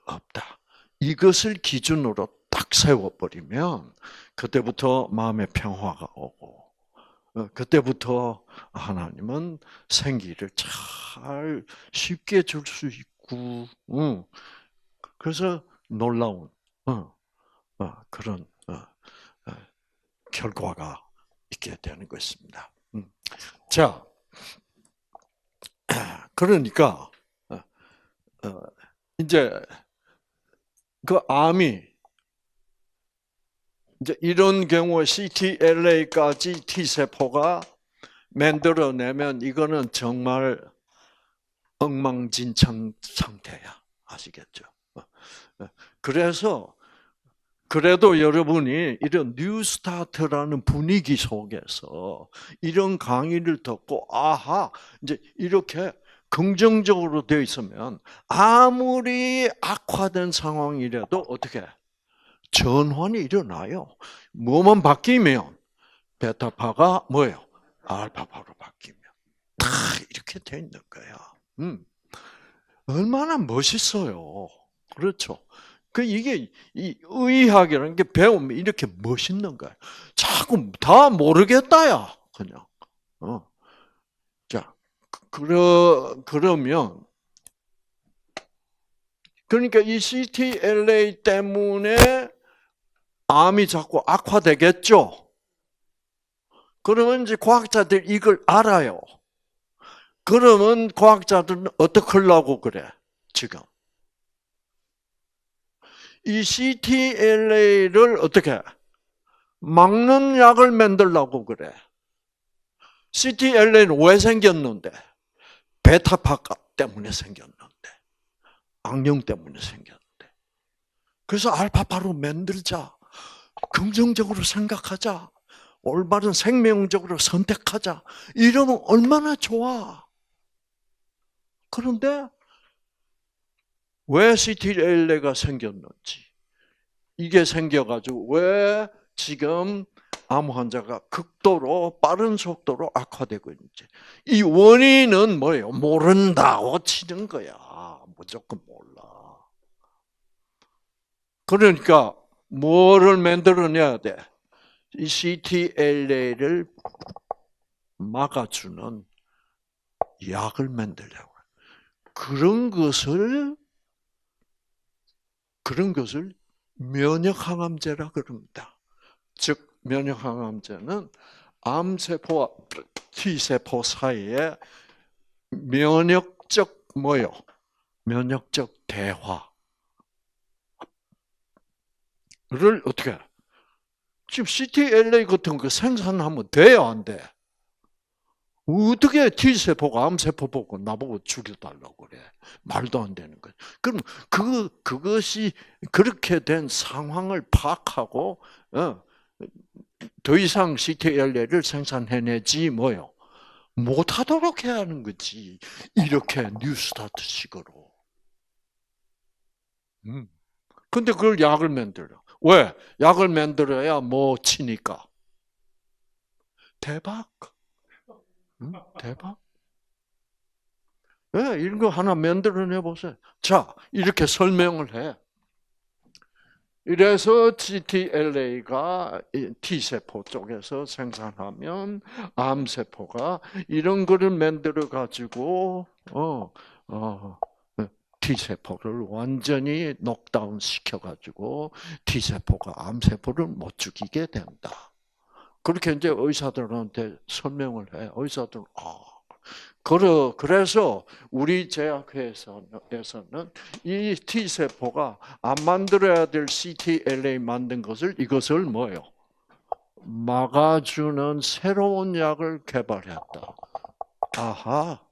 A: 없다. 이것을 기준으로 딱 세워버리면 그때부터 마음의 평화가 오고 그때부터 하나님은 생기를 잘 쉽게 줄 수 있고, 그래서 놀라운 그런 결과가 있게 되는 것입니다. 자, 그러니까 이제 그 암이 이제 이런 경우에 CTLA까지 T세포가 만들어내면 이거는 정말 엉망진창 상태야. 아시겠죠? 그래서 그래도 여러분이 이런 뉴스타트라는 분위기 속에서 이런 강의를 듣고 아하 이제 이렇게 긍정적으로 되어 있으면 아무리 악화된 상황이라도 어떻게 전환이 일어나요. 뭐만 바뀌면 베타파가 뭐예요? 알파파로 바뀌면 다 이렇게 돼 있는 거야. 얼마나 멋있어요. 그렇죠. 이게 이 의학이라는 게 배우면 이렇게 멋있는 거야. 자꾸 다 모르겠다야. 그냥. 자, 그러면 그러니까 이 CTLA 때문에 암이 자꾸 악화되겠죠. 그러면 이제 과학자들이 이걸 알아요. 그러면 과학자들은 어떻게 하려고 그래? 지금 이 CTLA를 어떻게 막는 약을 만들려고 그래. CTLA는 왜 생겼는데? 베타파 때문에 생겼는데. 악령 때문에 생겼는데. 그래서 알파파로 만들자. 긍정적으로 생각하자. 올바른 생명적으로 선택하자. 이러면 얼마나 좋아. 그런데 왜 CTLA가 생겼는지, 이게 생겨가지고 왜 지금 암 환자가 극도로 빠른 속도로 악화되고 있는지, 이 원인은 뭐예요? 모른다고 치는 거야. 무조건 몰라. 그러니까 뭐를 만들어내야 돼? 이 CTLA를 막아주는 약을 만들려고. 그런 것을 면역항암제라 그럽니다. 즉 면역항암제는 암세포와 T세포 사이에 면역적 뭐요? 면역적 대화를 어떻게? 지금 CTLA 같은 거 생산하면 돼요, 안 돼? 어떻게 T세포가 암세포 보고 나보고 죽여달라고 그래? 말도 안 되는 거예요. 그럼 그것이 그렇게 된 상황을 파악하고, 더 이상 CTLA를 생산해내지 뭐요? 못하도록 해야 하는 거지. 이렇게 뉴스타트식으로. 근데 그걸 약을 만들어. 왜? 약을 만들어야 뭐 치니까. 대박. 대박. 네, 이런 거 하나 만들어내 보세요. 자, 이렇게 설명을 해. 이래서 CTLA가 T세포 쪽에서 생산하면 암세포가 이런 거를 만들어 가지고 T세포를 완전히 녹다운 시켜 가지고 T세포가 암세포를 못 죽이게 된다. 그렇게 이제 의사들한테 설명을 해. 의사들은 그래서 우리 제약회에서는 이 T세포가 안 만들어야 될 CTLA 만든 것을 이것을 뭐예요? 막아주는 새로운 약을 개발했다. 아하.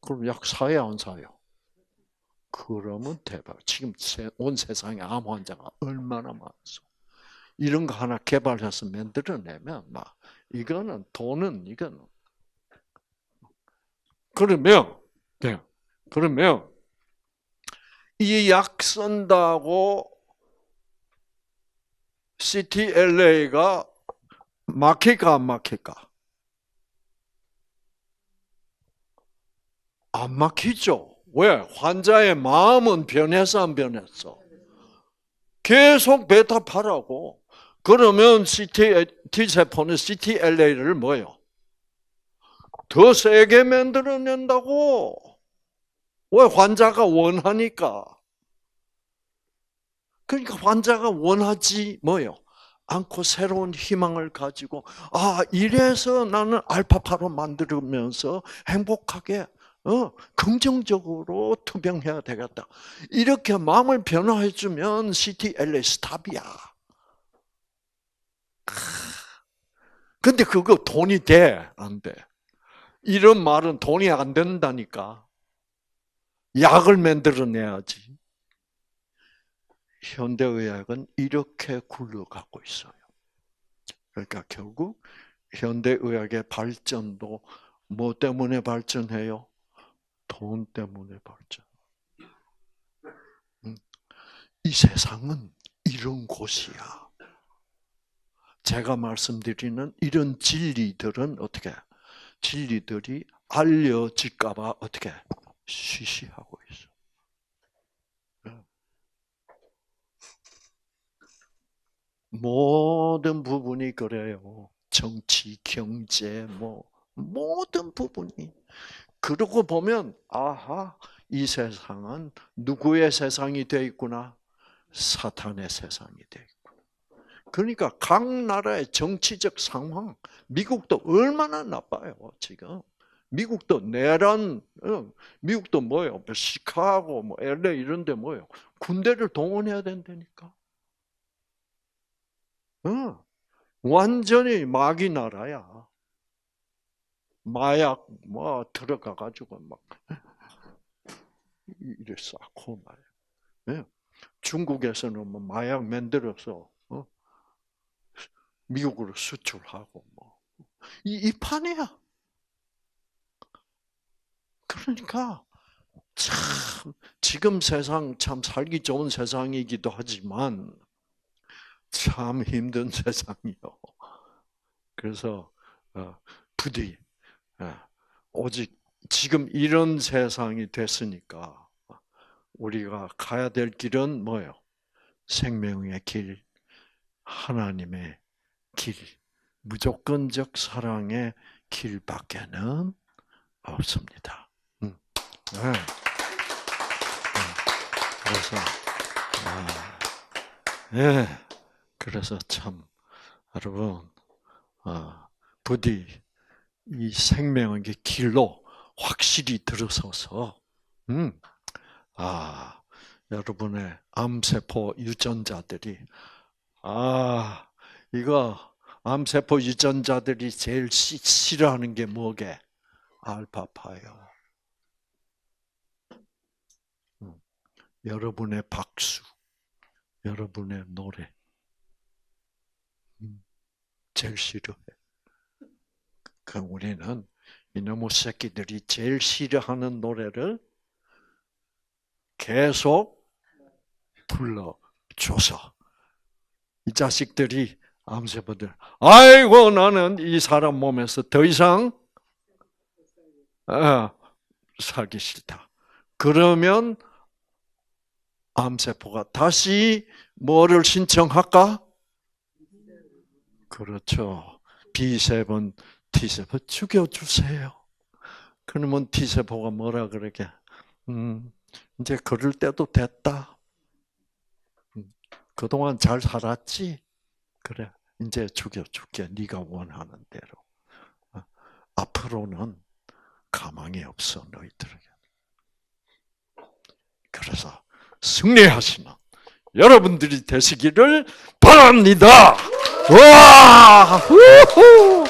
A: 그럼 약 사요, 안 사요? 그러면 대박. 지금 온 세상에 암 환자가 얼마나 많소. 이런 거 하나 개발해서 만들어내면 막 이거는 돈은 이거는 그러면 이 약 쓴다고 CTLA가 막힐까 안 막힐까? 안 막히죠. 왜? 환자의 마음은 변했어 안 변했어? 계속 베타파라고. 그러면 T세포는 CTLA를 뭐예요? 더 세게 만들어낸다고. 왜? 환자가 원하니까. 그러니까 환자가 원하지 뭐예요? 않고 새로운 희망을 가지고 이래서 나는 알파파로 만들면서 행복하게 긍정적으로 투병해야 되겠다. 이렇게 마음을 변화해주면 CTLA 스탑이야. 근데 그거 돈이 돼? 안 돼? 이런 말은 돈이 안 된다니까. 약을 만들어내야지. 현대의학은 이렇게 굴러가고 있어요. 그러니까 결국 현대의학의 발전도 뭐 때문에 발전해요? 돈 때문에 발전. 이 세상은 이런 곳이야. 제가 말씀드리는 이런 진리들은 어떻게? 진리들이 알려질까 봐 어떻게? 쉬쉬하고 있어. 모든 부분이 그래요. 정치, 경제, 모든 부분이. 그러고 보면, 이 세상은 누구의 세상이 되어 있구나? 사탄의 세상이 되어 있구나. 그러니까 각 나라의 정치적 상황, 미국도 얼마나 나빠요, 지금. 미국도 내란, 미국도 뭐예요? 시카고, LA 이런 데 뭐예요? 군대를 동원해야 된다니까. 완전히 마귀 나라야. 마약 들어가가지고 막 이래 쌓고 말이야. 중국에서는 마약 만들어서 미국으로 수출하고 이 판이야. 그러니까 참 지금 세상 참 살기 좋은 세상이기도 하지만 참 힘든 세상이요. 그래서 부디 오직 지금 이런 세상이 됐으니까 우리가 가야 될 길은 뭐예요? 생명의 길, 하나님의 길, 무조건적 사랑의 길밖에는 없습니다. 네. 그래서 참 여러분 부디 이 생명의 길로 확실히 들어서서 여러분의 암세포 유전자들이 이거 암세포 유전자들이 제일 싫어하는 게 뭐게? 알파파요. 여러분의 박수, 여러분의 노래 제일 싫어해. 그럼 우리는 이놈의 새끼들이 제일 싫어하는 노래를 계속 불러줘서 이 자식들이 암세포들 아이고 나는 이 사람 몸에서 더 이상 살기 싫다. 그러면 암세포가 다시 뭐를 신청할까? 그렇죠. B세포, T세포 죽여주세요. 그러면 T세포가 뭐라 그러게? 이제 그럴 때도 됐다. 그동안 잘 살았지? 그래, 이제 죽여줄게. 네가 원하는 대로. 앞으로는 가망이 없어, 너희들에게. 그래서 승리하시는 여러분들이 되시기를 바랍니다. 와! 우후!